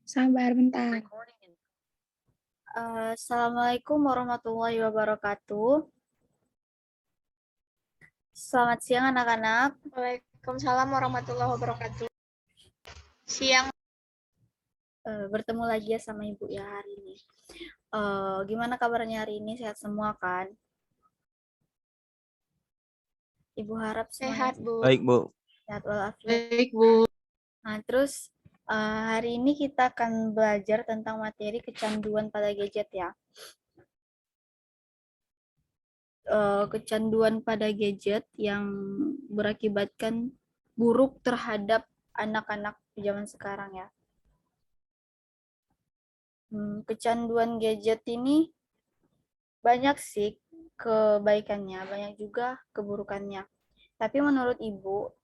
Sabar bentar. Assalamualaikum warahmatullahi wabarakatuh. Selamat siang anak-anak. Waalaikumsalam warahmatullahi wabarakatuh. Siang. Bertemu lagi ya sama Ibu ya hari ini. Gimana kabarnya hari ini? Sehat semua kan? Ibu harap semuanya Sehat, Bu. Baik, Bu. sehat walafiat. Baik, Bu. Nah, terus hari ini kita akan belajar tentang materi kecanduan pada gadget ya. Kecanduan pada gadget yang berakibatkan buruk terhadap anak-anak zaman sekarang ya. Kecanduan gadget ini banyak sih kebaikannya, banyak juga keburukannya. Tapi menurut Ibu,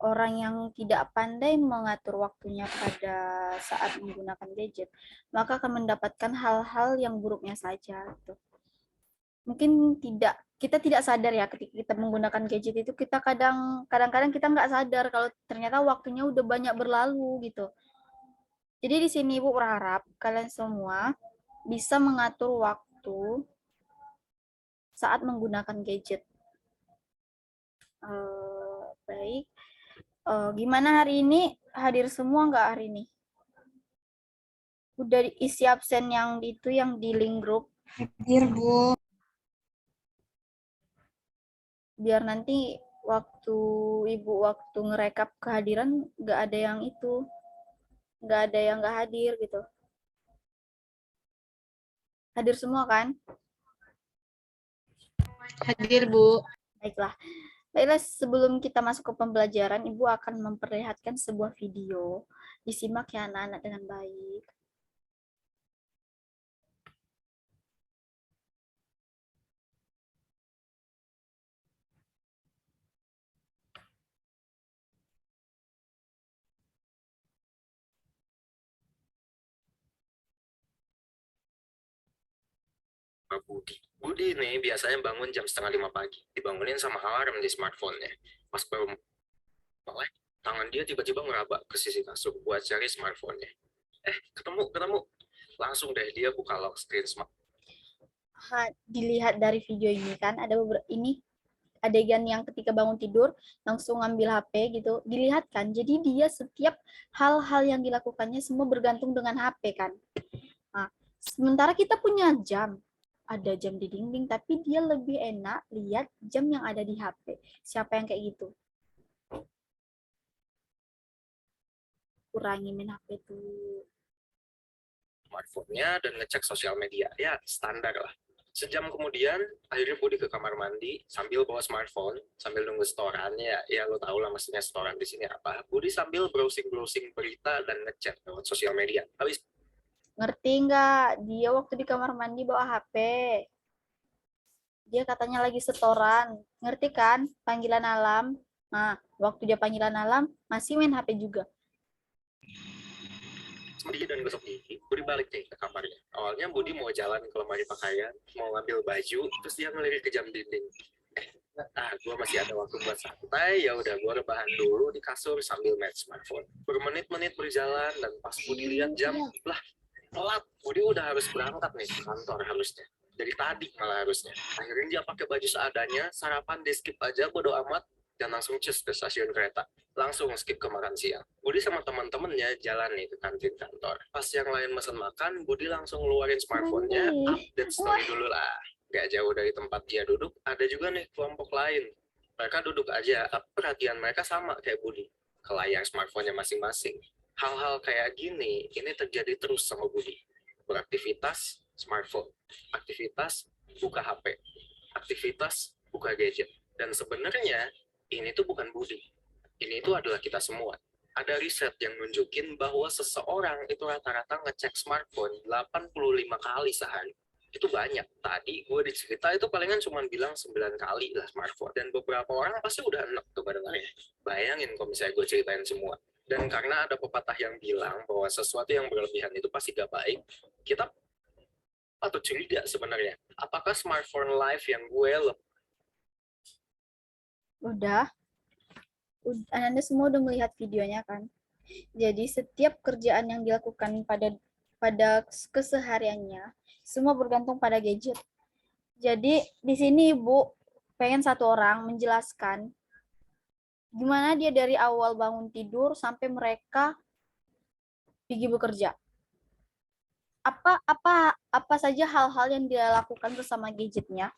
orang yang tidak pandai mengatur waktunya pada saat menggunakan gadget, maka akan mendapatkan hal-hal yang buruknya saja. Gitu. Mungkin kita tidak sadar ya ketika kita menggunakan gadget itu kita kadang-kadang kita nggak sadar kalau ternyata waktunya udah banyak berlalu gitu. Jadi di sini Ibu berharap kalian semua bisa mengatur waktu saat menggunakan gadget. Baik. Gimana hari ini? Hadir semua nggak hari ini? Udah isi absen yang itu yang di link grup? Hadir, Bu. Biar nanti waktu Ibu ngerekap kehadiran nggak ada yang itu, nggak ada yang nggak hadir gitu. Hadir semua kan? Hadir, Bu. Baiklah. Baiklah, sebelum kita masuk ke pembelajaran, Ibu akan memperlihatkan sebuah video. Disimak ya anak-anak dengan baik. Budi nih biasanya bangun jam 4:30 pagi, dibangunin sama alarm di smartphone-nya. Pas baru melek, tangan dia tiba-tiba ngeraba ke sisi kasur buat cari smartphone-nya. Ketemu. Langsung deh dia buka lock screen smartphone. Dilihat dari video ini kan ada beberapa ini adegan yang ketika bangun tidur langsung ngambil HP gitu, dilihat kan. Jadi dia setiap hal-hal yang dilakukannya semua bergantung dengan HP kan. Nah, sementara kita punya jam, ada jam di dinding, tapi dia lebih enak lihat jam yang ada di HP. Siapa yang kayak gitu? Kurangi main HP tuh. Smartphone-nya dan ngecek sosial media. Ya, standar lah. Sejam kemudian, akhirnya Budi ke kamar mandi sambil bawa smartphone, sambil nunggu setoran. Ya lo tau lah maksudnya setoran di sini apa. Budi sambil browsing berita dan ngechat lewat sosial media. Habis Ngerti nggak? Dia waktu di kamar mandi bawa HP. Dia katanya lagi setoran. Ngerti kan? Panggilan alam. Nah, waktu dia panggilan alam, masih main HP juga. mandi dan gosok gigi, Budi balik nih ke kamarnya. Awalnya Budi mau jalan ke lemari pakaian, mau ngambil baju, terus dia ngelirik ke jam dinding. Gue masih ada waktu buat santai, ya udah gue rebahan dulu di kasur sambil main smartphone. Bermenit-menit berjalan dan pas Budi lihat jam, lah telat. Budi udah harus berangkat nih ke kantor harusnya. Dari tadi malah harusnya. Akhirnya dia pakai baju seadanya, sarapan di skip aja bodo amat dan langsung cus ke stasiun kereta. Langsung skip ke makan siang. Budi sama teman-temannya jalan nih ke kantin kantor. Pas yang lain mesen makan, Budi langsung ngeluarin smartphone-nya, update story dulu lah. Gak jauh dari tempat dia duduk, ada juga nih kelompok lain. Mereka duduk aja, perhatian mereka sama kayak Budi. Ke layar smartphone-nya masing-masing. Hal-hal kayak gini, ini terjadi terus sama Budi. Beraktivitas, smartphone. Aktivitas, buka HP. Aktivitas, buka gadget. Dan sebenarnya, ini tuh bukan Budi. Ini itu adalah kita semua. Ada riset yang nunjukin bahwa seseorang itu rata-rata ngecek smartphone 85 kali sehari. Itu banyak. Tadi gue dicerita itu palingan cuma bilang 9 kali lah smartphone. Dan beberapa orang pasti udah enak tuh badannya. Bayangin kalau misalnya gue ceritain semua. Dan karena ada pepatah yang bilang bahwa sesuatu yang berlebihan itu pasti gak baik, kita patut curiga sebenarnya. Apakah smartphone life yang gue Udah. Anda semua udah melihat videonya kan? Jadi setiap kerjaan yang dilakukan pada kesehariannya semua bergantung pada gadget. Jadi di sini Ibu pengen satu orang menjelaskan gimana dia dari awal bangun tidur sampai mereka pergi bekerja. Apa saja hal-hal yang dia lakukan bersama gadgetnya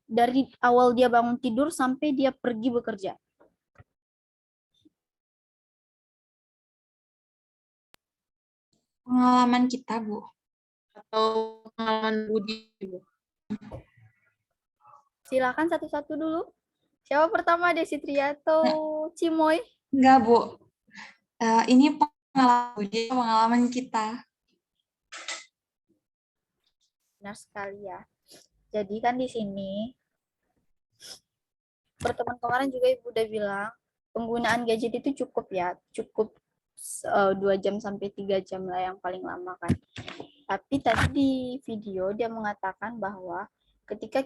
dari awal dia bangun tidur sampai dia pergi bekerja. Pengalaman kita, Bu. Atau pengalaman Budi, Bu. Silakan satu-satu dulu. Siapa pertama, Desi Tria atau Cimoy? Enggak, Bu. Ini pengalaman kita. Benar sekali ya. Jadi kan di sini pertemuan kemarin juga Ibu udah bilang penggunaan gadget itu cukup ya, cukup 2 jam sampai 3 jam lah yang paling lama kan. Tapi tadi di video dia mengatakan bahwa ketika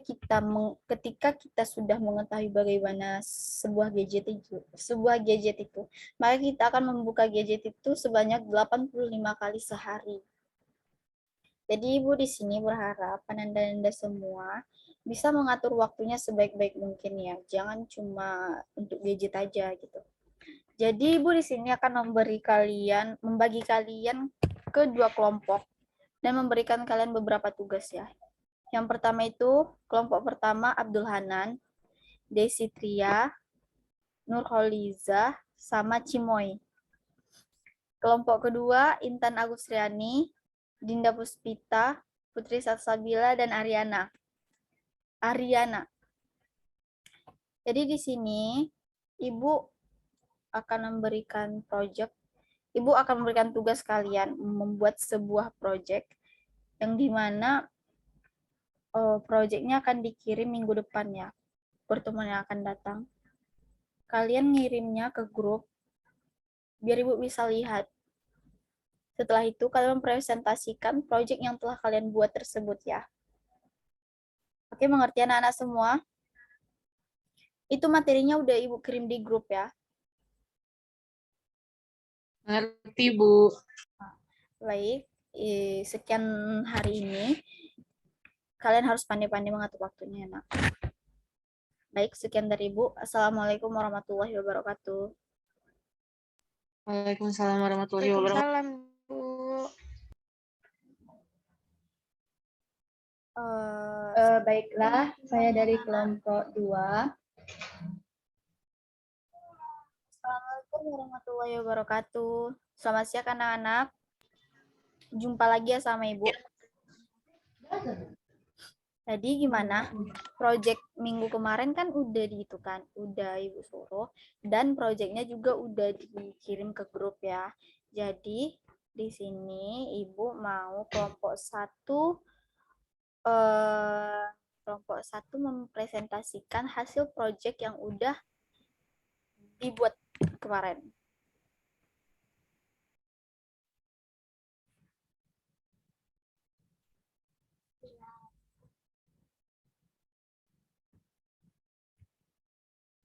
kita sudah mengetahui bagaimana sebuah gadget itu, maka kita akan membuka gadget itu sebanyak 85 kali sehari. Jadi Ibu di sini berharap penanda-nanda semua bisa mengatur waktunya sebaik-baik mungkin ya. Jangan cuma untuk gadget aja gitu. Jadi Ibu di sini akan membagi kalian ke 2 kelompok dan memberikan kalian beberapa tugas ya. Yang pertama itu kelompok pertama Abdul Hanan, Desi Tria, Nurholiza, sama Cimoy. Kelompok kedua Intan Agusriani, Dinda Puspita, Putri Salsabila, dan Ariana. Jadi di sini Ibu akan memberikan tugas kalian membuat sebuah project yang dimana projectnya akan dikirim minggu depan ya, pertemuan yang akan datang. Kalian ngirimnya ke grup biar Ibu bisa lihat. Setelah itu kalian mempresentasikan project yang telah kalian buat tersebut ya. Oke, mengerti anak-anak semua? Itu materinya udah Ibu kirim di grup ya. Ngerti, Bu. Baik, sekian hari ini. Kalian harus pandai-pandai mengatur waktunya ya, nak. Baik, sekian dari Ibu. Assalamualaikum warahmatullahi wabarakatuh. Waalaikumsalam warahmatullahi wabarakatuh. Waalaikumsalam, Bu. Baiklah, saya dari kelompok 2. Assalamualaikum warahmatullahi wabarakatuh. Selamat siang anak-anak. Jumpa lagi ya sama Ibu. Tadi gimana? Project minggu kemarin kan udah udah Ibu suruh, dan projectnya juga udah dikirim ke grup ya. Jadi di sini Ibu mau kelompok 1 mempresentasikan hasil project yang udah dibuat kemarin.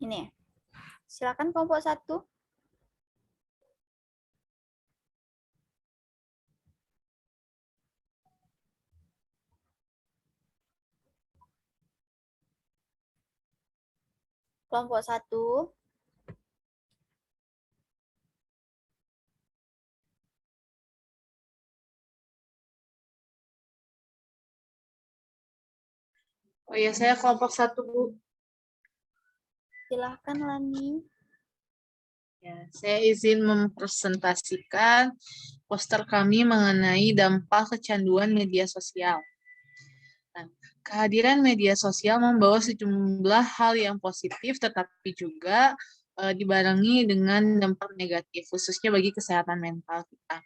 Ini, silakan kelompok 1. Kelompok 1. Oh iya, saya kelompok 1, Bu. Silahkan Lani. Ya, saya izin mempresentasikan poster kami mengenai dampak kecanduan media sosial. Nah, kehadiran media sosial membawa sejumlah hal yang positif, tetapi juga dibarengi dengan dampak negatif, khususnya bagi kesehatan mental kita.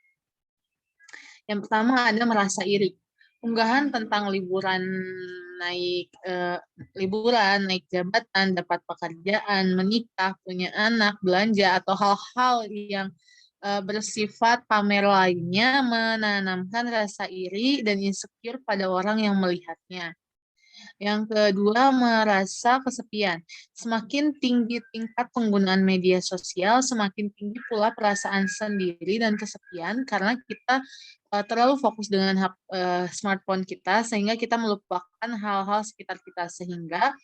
Yang pertama ada merasa iri. Unggahan tentang liburan, naik jabatan, dapat pekerjaan, menikah, punya anak, belanja, atau hal-hal yang bersifat pamer lainnya menanamkan rasa iri dan insecure pada orang yang melihatnya. Yang kedua, merasa kesepian. Semakin tinggi tingkat penggunaan media sosial, semakin tinggi pula perasaan sendiri dan kesepian karena kita terlalu fokus dengan smartphone kita sehingga kita melupakan hal-hal sekitar kita, sehingga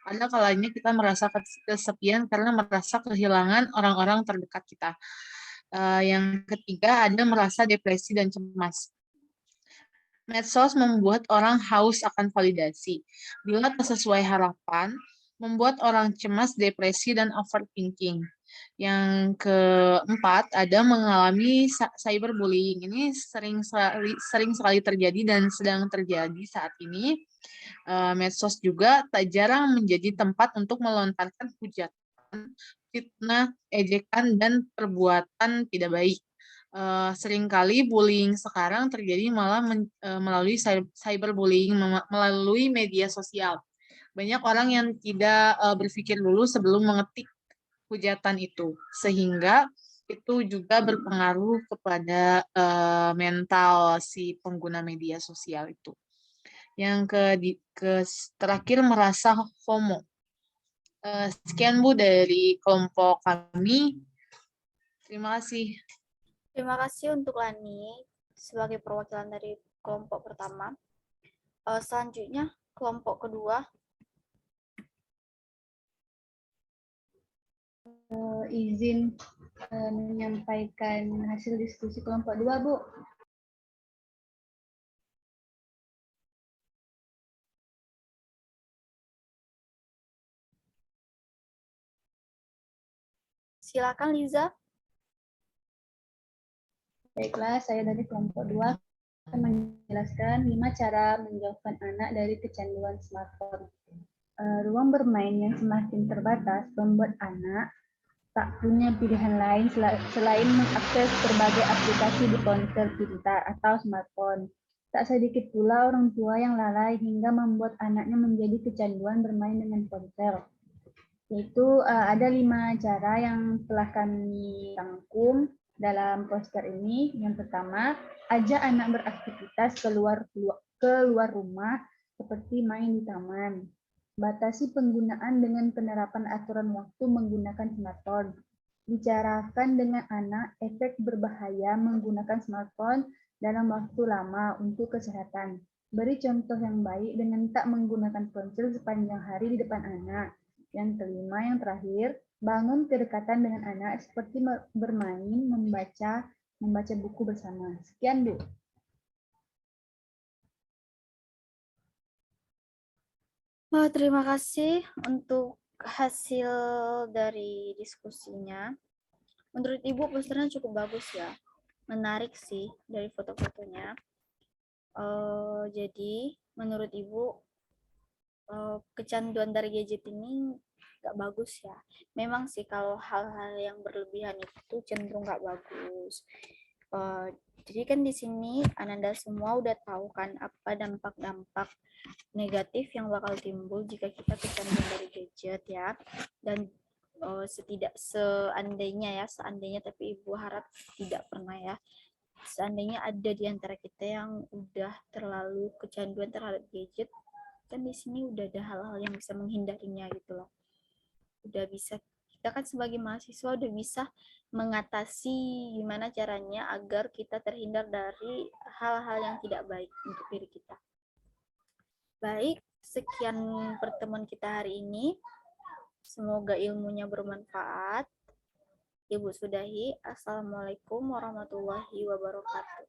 ada kalanya kita merasa kesepian karena merasa kehilangan orang-orang terdekat kita. Yang ketiga, ada merasa depresi dan cemas. Medsos membuat orang haus akan validasi. Bila tak sesuai harapan, membuat orang cemas, depresi, dan overthinking. Yang keempat, ada mengalami cyberbullying. Ini sering sekali terjadi dan sedang terjadi saat ini. Medsos juga tak jarang menjadi tempat untuk melontarkan hujatan, fitnah, ejekan, dan perbuatan tidak baik. Seringkali bullying sekarang terjadi malah melalui cyberbullying melalui media sosial. Banyak orang yang tidak berpikir dulu sebelum mengetik hujatan itu, sehingga itu juga berpengaruh kepada mental si pengguna media sosial itu. Yang terakhir, merasa FOMO. Sekian Bu dari kelompok kami. Terima kasih. Terima kasih untuk Lani sebagai perwakilan dari kelompok pertama. Selanjutnya, kelompok kedua. Izin menyampaikan hasil diskusi kelompok 2, Bu. Silakan Liza. Baiklah, saya dari kelompok 2 akan menjelaskan 5 cara menjauhkan anak dari kecanduan smartphone. Ruang bermain yang semakin terbatas membuat anak tak punya pilihan lain selain mengakses berbagai aplikasi di ponsel pintar atau smartphone. Tak sedikit pula orang tua yang lalai hingga membuat anaknya menjadi kecanduan bermain dengan ponsel. Yaitu ada 5 cara yang telah kami rangkum dalam poster ini. Yang pertama, ajak anak beraktivitas keluar rumah seperti main di taman. Batasi penggunaan dengan penerapan aturan waktu menggunakan smartphone. Bicarakan dengan anak efek berbahaya menggunakan smartphone dalam waktu lama untuk kesehatan. Beri contoh yang baik dengan tak menggunakan ponsel sepanjang hari di depan anak. Yang kelima, yang terakhir, bangun kedekatan dengan anak seperti bermain, membaca buku bersama. Sekian, Bu. Terima kasih untuk hasil dari diskusinya. Menurut Ibu posternya cukup bagus ya. Menarik sih dari foto-fotonya. Jadi menurut Ibu kecanduan dari gadget ini nggak bagus ya. Memang sih kalau hal-hal yang berlebihan itu cenderung nggak bagus. Jadi kan di sini Ananda semua udah tahu kan apa dampak-dampak negatif yang bakal timbul jika kita kecanduan dari gadget ya. Dan seandainya tapi Ibu harap tidak pernah ya. Seandainya ada di antara kita yang udah terlalu kecanduan terhadap gadget, kan di sini udah ada hal-hal yang bisa menghindarinya gitu loh. Udah bisa, kita kan sebagai mahasiswa udah bisa mengatasi gimana caranya agar kita terhindar dari hal-hal yang tidak baik untuk diri kita. Baik, sekian pertemuan kita hari ini. Semoga ilmunya bermanfaat. Ibu sudahi. Assalamualaikum warahmatullahi wabarakatuh.